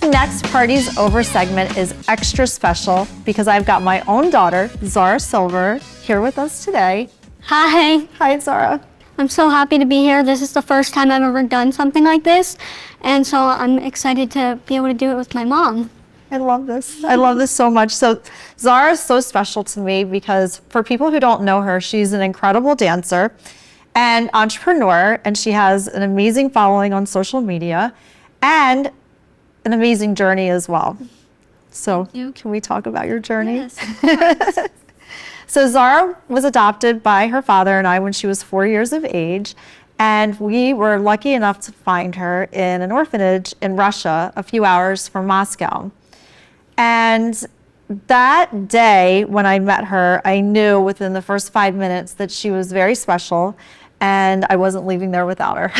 next Parties Over segment is extra special because I've got my own daughter, Zara Silver, here with us today. Hi. Hi, Zara. I'm so happy to be here. This is the first time I've ever done something like this, and so I'm excited to be able to do it with my mom. I love this. I love this so much. So Zara is so special to me because for people who don't know her, she's an incredible dancer and entrepreneur, and she has an amazing following on social media and an amazing journey as well. So can we talk about your journey? Yes. So Zara was adopted by her father and I when she was 4 years of age, and we were lucky enough to find her in an orphanage in Russia, a few hours from Moscow. And that day when I met her, I knew within the first 5 minutes that she was very special and I wasn't leaving there without her,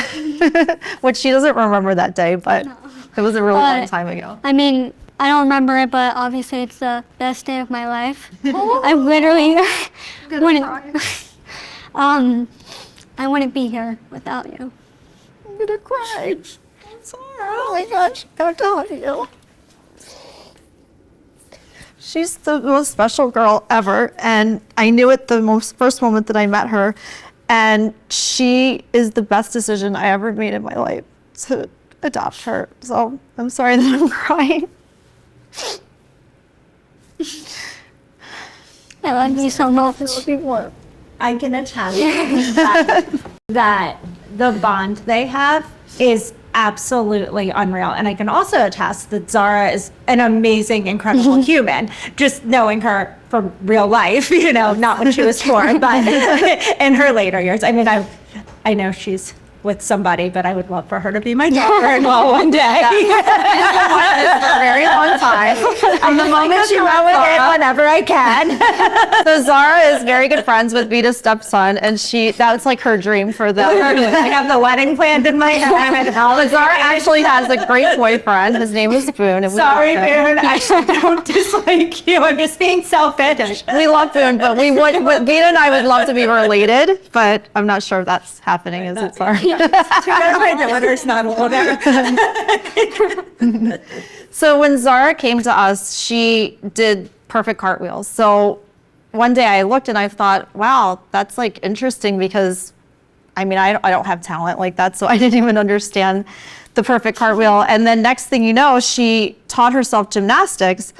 which she doesn't remember that day, but it was a really long time ago. I mean, I don't remember it, but obviously it's the best day of my life. I literally I wouldn't be here without you. I'm gonna cry. I'm sorry. Oh my gosh, I'm telling you. She's the most special girl ever, and I knew it the first moment that I met her, and she is the best decision I ever made in my life to adopt her. So I'm sorry that I'm crying. I love you so much. I can attest that the bond they have is absolutely unreal. And I can also attest that Zara is an amazing, incredible human. Just knowing her from real life, you know, not when she was 4, but in her later years. I mean, I know she's with somebody, but I would love for her to be my daughter-in-law one day. For a very long time. And the moment she went with it, whenever I can. So Zara is very good friends with Veida's stepson, and that's like her dream for them. I have the wedding planned in my head. Zara actually has a great boyfriend. His name is Boone. And Sorry, Boone. I don't dislike you. I'm just being selfish. We love Boone, but Veida and I would love to be related, but I'm not sure if that's happening, is it, Zara? My daughter's not older. So when Zara came to us, she did perfect cartwheels. So one day I looked and I thought, wow, that's like interesting because I mean, I don't have talent like that, so I didn't even understand the perfect cartwheel. And then next thing you know, she taught herself gymnastics.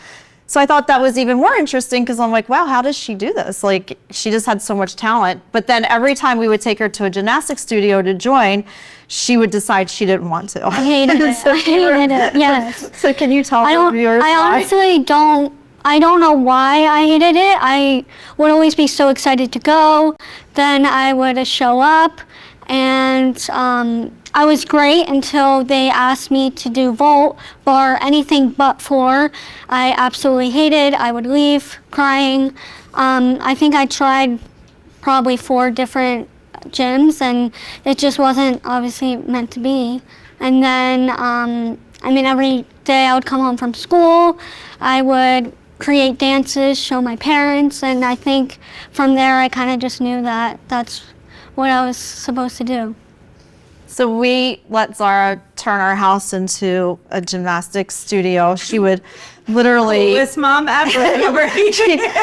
So I thought that was even more interesting because I'm like, wow, how does she do this? Like, she just had so much talent. But then every time we would take her to a gymnastics studio to join, she would decide she didn't want to. I hated it. I hated it, yes. So can you tell the viewers I why? honestly I don't know why I hated it. I would always be so excited to go. Then I would show up, and I was great until they asked me to do vault or anything but floor. I absolutely hated. I would leave crying. I think I tried probably 4 different gyms, and it just wasn't obviously meant to be. And then, I mean, every day I would come home from school, I would create dances, show my parents, and I think from there I kind of just knew that that's what I was supposed to do. So we let Zara turn our house into a gymnastics studio. She would literally... Coolest mom ever.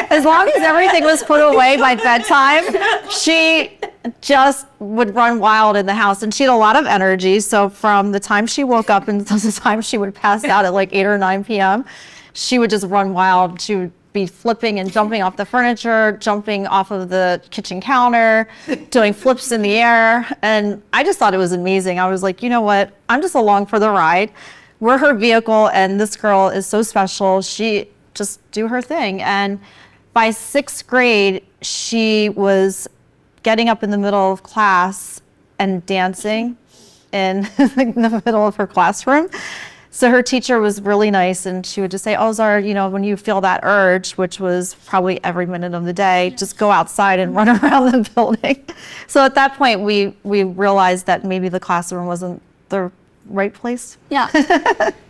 As long as everything was put away by bedtime, she just would run wild in the house. And she had a lot of energy. So from the time she woke up until the time she would pass out at like 8 or 9 p.m., she would just run wild. She would be flipping and jumping off the furniture, jumping off of the kitchen counter, doing flips in the air. And I just thought it was amazing. I was like, you know what? I'm just along for the ride. We're her vehicle, and this girl is so special. She just do her thing. And by 6th grade, she was getting up in the middle of class and dancing in the middle of her classroom. So her teacher was really nice, and she would just say, oh, Zara, you know, when you feel that urge, which was probably every minute of the day, just go outside and run around the building. So at that point, we realized that maybe the classroom wasn't the right place. Yeah.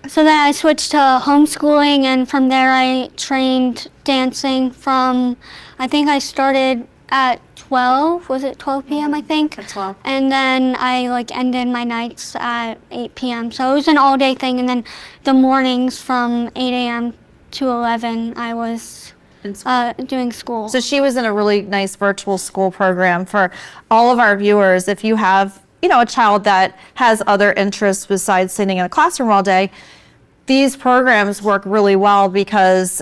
So then I switched to homeschooling, and from there I trained dancing from, I think I started at 12. Was it 12 p.m. I think? At 12. And then I like ended my nights at 8 p.m. So it was an all-day thing. And then the mornings from 8 a.m. to 11, I was doing school. So she was in a really nice virtual school program. For all of our viewers, if you have, a child that has other interests besides sitting in a classroom all day, these programs work really well because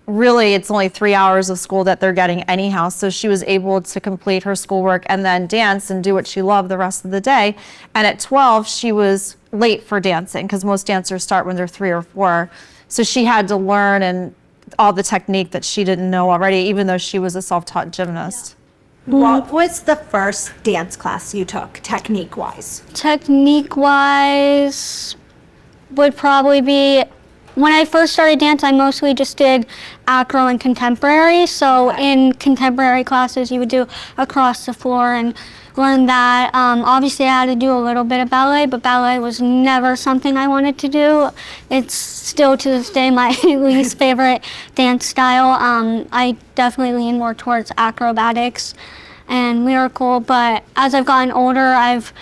really it's only 3 hours of school that they're getting anyhow. So she was able to complete her schoolwork and then dance and do what she loved the rest of the day. And at 12, she was late for dancing because most dancers start when they're 3 or 4. So she had to learn and all the technique that she didn't know already, even though she was a self-taught gymnast. What was the first dance class you took, technique-wise? Technique-wise would probably be, when I first started dance, I mostly just did acro and contemporary. So in contemporary classes, you would do across the floor and learn that. Obviously, I had to do a little bit of ballet, but ballet was never something I wanted to do. It's still to this day my least favorite dance style. I definitely lean more towards acrobatics and lyrical, but as I've gotten older, I've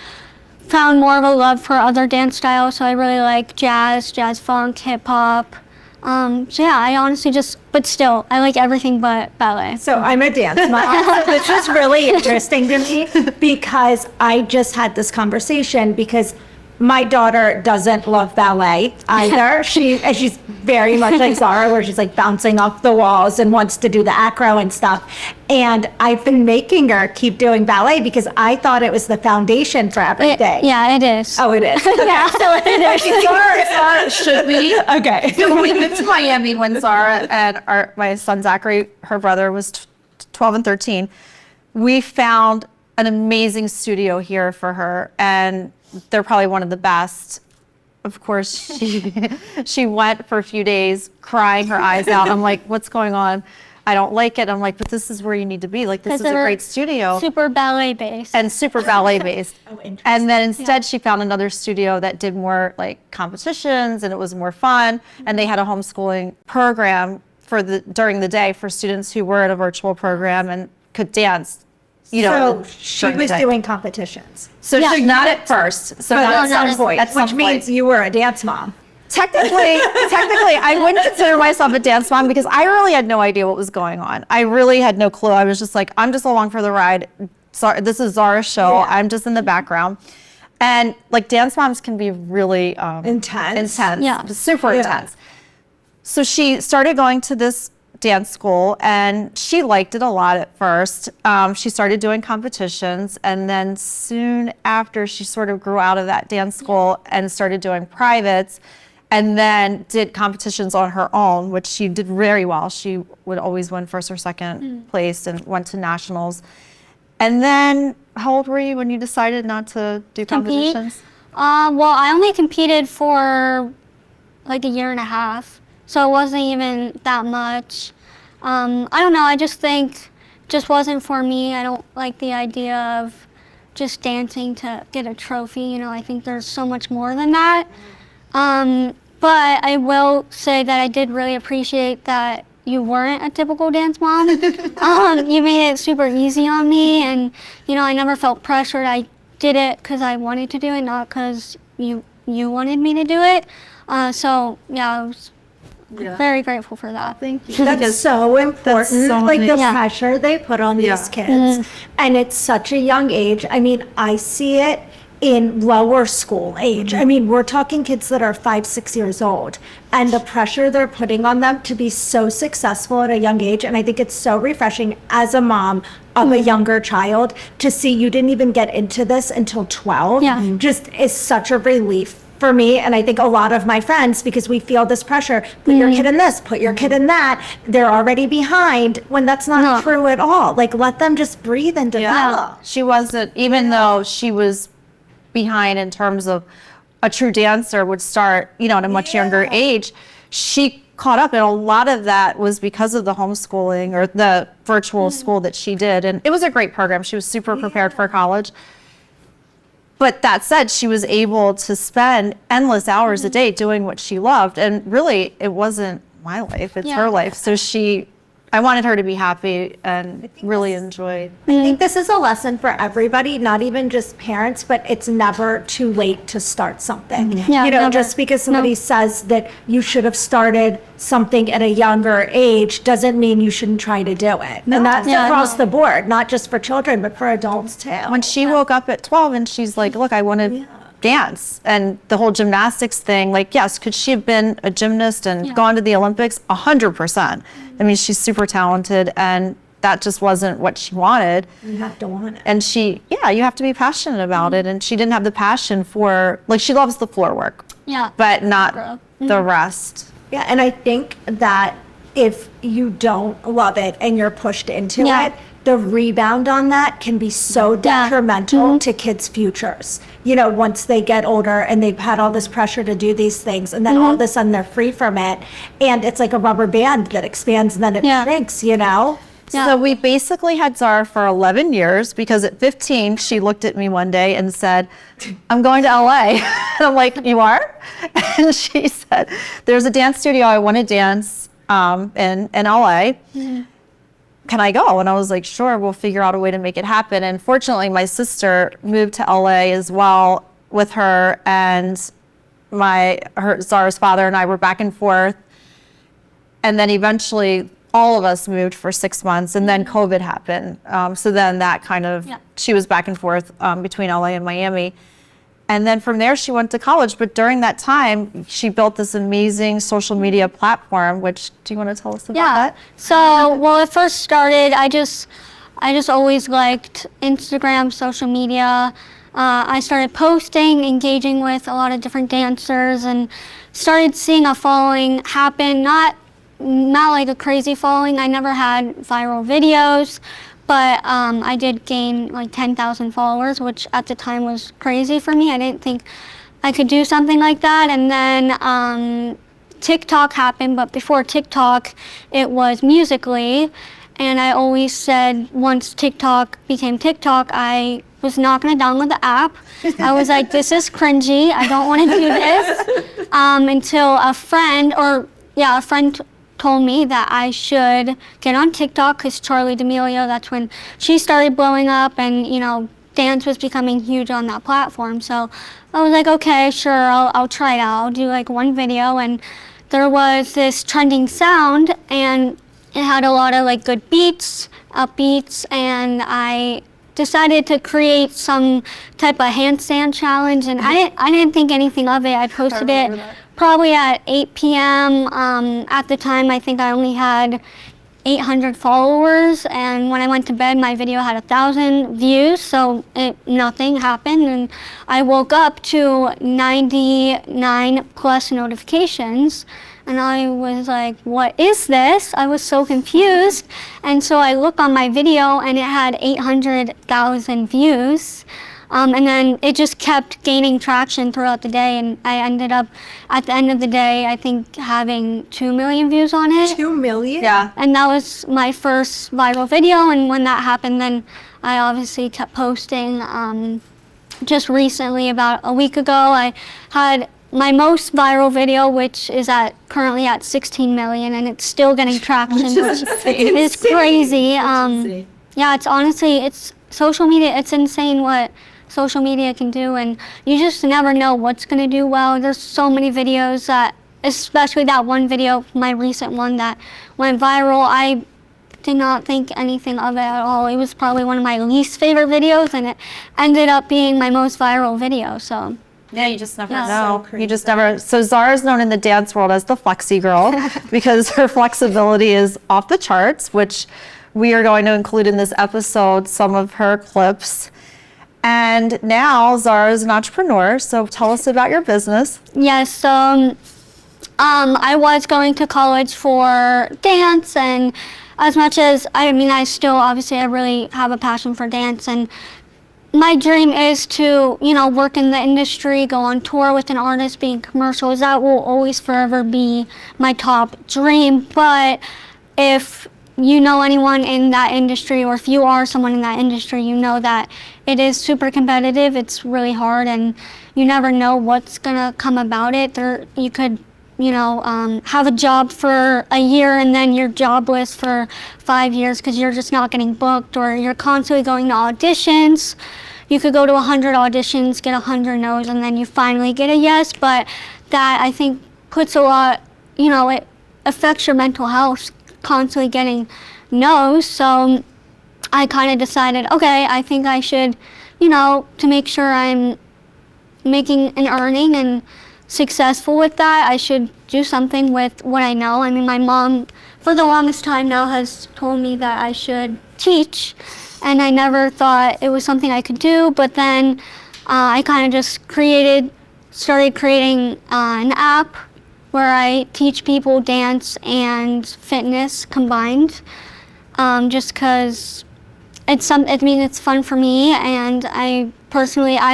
found more of a love for other dance styles. So I really like jazz funk, hip hop. So yeah, I honestly but still, I like everything but ballet. So I'm a dance mom. So this was really interesting to me because I just had this conversation because my daughter doesn't love ballet either. She's very much like Zara, where she's like bouncing off the walls and wants to do the acro and stuff. And I've been making her keep doing ballet because I thought it was the foundation for everything. Yeah, it is. Oh, it is. Yeah, so it is. Zara should be. Okay. So when we moved to Miami, when Zara and my son Zachary, her brother, was 12 and 13, we found an amazing studio here for her, and they're probably one of the best. Of course, she went for a few days crying her eyes out. I'm like, what's going on? I don't like it. I'm like, but this is where you need to be. Like, this is a great studio. Super ballet based. And super ballet based. interesting. And then instead she found another studio that did more like competitions and it was more fun. And they had a homeschooling program during the day for students who were in a virtual program and could dance. So she was doing competitions. So Yeah. not at first. So not At some at point, At some which means point. you were a dance mom. Technically, I wouldn't consider myself a dance mom because I really had no idea what was going on. I really had no clue. I was just like, I'm just along for the ride. Sorry, this is Zara's show. Yeah. I'm just in the background. And like dance moms can be really Intense. Yeah. super Yeah. intense. So she started going to this dance school and she liked it a lot at first. She started doing competitions and then soon after she sort of grew out of that dance school and started doing privates and then did competitions on her own, which she did very well. She would always win first or second place and went to nationals. And then how old were you when you decided not to do Compete? competitions? Well, I only competed for like a year and a half, so it wasn't even that much. I don't know, I just think just wasn't for me. I don't like the idea of just dancing to get a trophy. I think there's so much more than that. But I will say that I did really appreciate that you weren't a typical dance mom. You made it super easy on me, and I never felt pressured. I did it because I wanted to do it, not because you wanted me to do it. So yeah, I was very grateful for that. Thank you. That's so important. so Like the Yeah. pressure they put on these kids. And it's such a young age. I mean, I see it in lower school age. I mean, we're talking kids that are 5, 6 years old, and the pressure they're putting on them to be so successful at a young age. And I think it's so refreshing as a mom of a younger child to see you didn't even get into this until 12. Yeah. Just is such a relief for me, and I think a lot of my friends, because we feel this pressure, put your kid in this, put your kid in that, they're already behind, when that's not true at all. Like, let them just breathe and develop. She wasn't, even though she was behind in terms of a true dancer would start, at a much younger age, she caught up. And a lot of that was because of the homeschooling or the virtual school that she did. And it was a great program. She was super prepared for college. But that said, she was able to spend endless hours a day doing what she loved. And really, it wasn't my life, it's her life. So she I wanted her to be happy and really enjoy. I think this is a lesson for everybody, not even just parents, but it's never too late to start something. Yeah, you know, never. just because somebody says that you should have started something at a younger age doesn't mean you shouldn't try to do it. And that's across the board, not just for children, but for adults too. When she woke up at 12 and she's like, look, I want to dance, and the whole gymnastics thing, like, yes, could she have been a gymnast and gone to the Olympics? 100%. I mean, she's super talented, and that just wasn't what she wanted. You have to want it. And you have to be passionate about it. And she didn't have the passion for, like, she loves the floor work, but not the rest. Yeah, and I think that if you don't love it and you're pushed into it, the rebound on that can be so detrimental to kids' futures. You know, once they get older and they've had all this pressure to do these things, and then all of a sudden they're free from it, and it's like a rubber band that expands and then it shrinks, you know? So we basically had Zara for 11 years, because at 15, she looked at me one day and said, I'm going to LA. And I'm like, you are? And she said, there's a dance studio I want to dance in LA. Can I go? And I was like, sure, we'll figure out a way to make it happen. And fortunately, my sister moved to LA as well with her, and Zara's father and I were back and forth. And then eventually all of us moved for 6 months, and then COVID happened. So then that kind of, she was back and forth between LA and Miami. And then from there, she went to college. But during that time, she built this amazing social media platform, which, do you want to tell us about that? So, well, it first started, I just always liked Instagram, social media. I started posting, engaging with a lot of different dancers, and started seeing a following happen, not like a crazy following. I never had viral videos, but I did gain like 10,000 followers, which at the time was crazy for me. I didn't think I could do something like that. And then TikTok happened, but before TikTok, it was Musical.ly. And I always said once TikTok became TikTok, I was not going to download the app. I was like, this is cringy. I don't want to do this. Until a friend told me that I should get on TikTok, because Charlie D'Amelio, that's when she started blowing up, and, you know, dance was becoming huge on that platform. So I was like, okay, sure, I'll try it out. I'll do like one video, and there was this trending sound, and it had a lot of like good beats, upbeats, and I decided to create some type of handstand challenge, and I didn't think anything of it. I posted it probably at 8 p.m. At the time, I think I only had 800 followers, and when I went to bed, my video had 1,000 views, so nothing happened, and I woke up to 99 plus notifications, and I was like, what is this? I was so confused, and so I looked on my video, and it had 800,000 views. And then it just kept gaining traction throughout the day, and I ended up, at the end of the day, I think having 2 million views on it. 2 million? Yeah. And that was my first viral video, and when that happened, then I obviously kept posting. Just recently, about a week ago, I had my most viral video, which is currently at 16 million, and it's still getting traction. It's crazy. Yeah, it's social media, it's insane what social media can do, and you just never know what's going to do well. There's so many videos that, especially that one video, my recent one that went viral, I did not think anything of it at all. It was probably one of my least favorite videos, and it ended up being my most viral video, so. Yeah, you just never know. You just never. So Zara's known in the dance world as the Flexi Girl because her flexibility is off the charts, which we are going to include in this episode some of her clips. And now Zara is an entrepreneur, so tell us about your business. Yes, I was going to college for dance, and as much as, I really have a passion for dance, and my dream is to, work in the industry, go on tour with an artist, be in commercials. That will always forever be my top dream. But if you know anyone in that industry, or if you are someone in that industry, you know that it is super competitive. It's really hard, and you never know what's gonna come about it. You could have a job for a year and then you're jobless for 5 years because you're just not getting booked, or you're constantly going to auditions. You could go to 100 auditions, get 100 no's, and then you finally get a yes. But that, I think, puts a lot, it affects your mental health, constantly getting no's. So I kind of decided, okay, I think I should, to make sure I'm making an earning and successful with that, I should do something with what I know. I mean, my mom, for the longest time now, has told me that I should teach, and I never thought it was something I could do. But then I kind of just started creating an app where I teach people dance and fitness combined, just because it's fun for me, and I've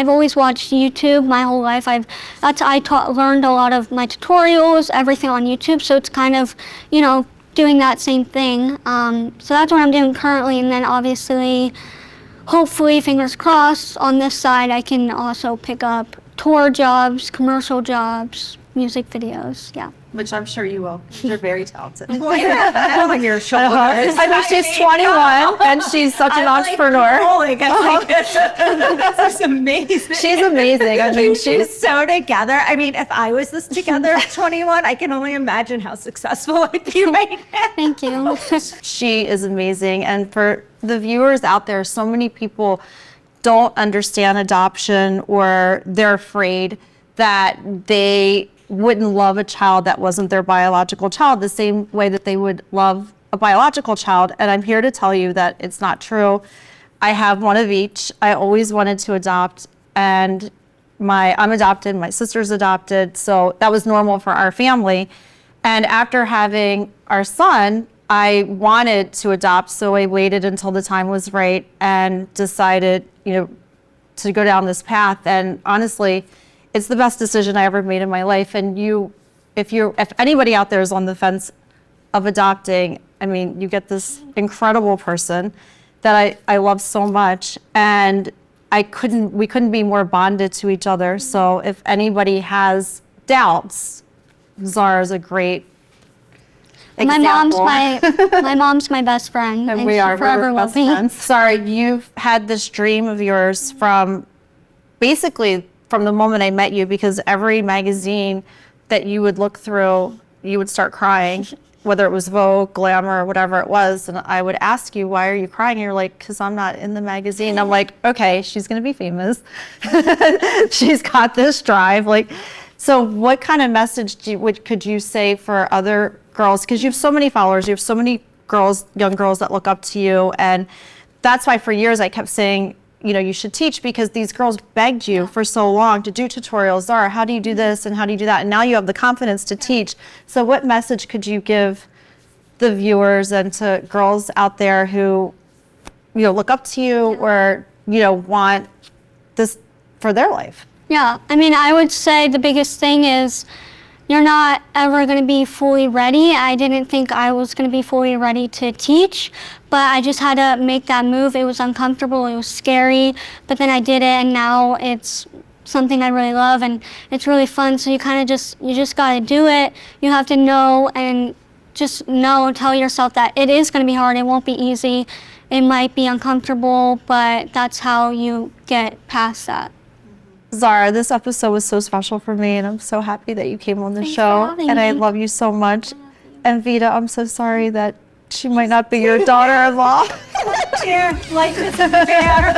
always watched YouTube my whole life. Learned a lot of my tutorials, everything on YouTube, so it's kind of, doing that same thing. So that's what I'm doing currently, and then obviously, hopefully, fingers crossed, on this side I can also pick up tour jobs, commercial jobs, music videos, yeah. Which I'm sure you will. You're very talented. On your shoulders. I mean, she's 21 and she's such an entrepreneur. That's amazing. She's amazing. I mean, she's so together. I mean, if I was this together at 21, I can only imagine how successful I'd be right now. Thank you. She is amazing. And for the viewers out there, so many people don't understand adoption, or they're afraid that they wouldn't love a child that wasn't their biological child the same way that they would love a biological child. And I'm here to tell you that it's not true. I have one of each. I always wanted to adopt, and I'm adopted, my sister's adopted, so that was normal for our family. And after having our son, I wanted to adopt, so I waited until the time was right and decided, to go down this path. And honestly, it's the best decision I ever made in my life. And if anybody out there is on the fence of adopting, I mean, you get this incredible person that I love so much, and we couldn't be more bonded to each other. So if anybody has doubts, Zara is a great example. My mom's my best friend, And and we she are forever will best be. friends. Sorry, you've had this dream of yours from the moment I met you, because every magazine that you would look through, you would start crying, whether it was Vogue, Glamour, whatever it was. And I would ask you, why are you crying? And you're like, because I'm not in the magazine. I'm like, okay, she's going to be famous. She's got this drive. So what kind of message could you say for other girls? Because you have so many followers, you have so many young girls that look up to you. And that's why for years I kept saying, you should teach, because these girls begged you for so long to do tutorials. Zara, how do you do this and how do you do that? And now you have the confidence to teach. So what message could you give the viewers and to girls out there who, look up to you or, want this for their life? Yeah, I mean, I would say the biggest thing is you're not ever going to be fully ready. I didn't think I was going to be fully ready to teach, but I just had to make that move. It was uncomfortable, it was scary, but then I did it, and now it's something I really love, and it's really fun. So you just got to do it. You have to know, and just tell yourself that it is going to be hard. It won't be easy. It might be uncomfortable, but that's how you get past that. Zara, this episode was so special for me, and I'm so happy that you came on the show. And I love you so much. And Veida, I'm so sorry that she might not be your daughter-in-law. Life isn't fair.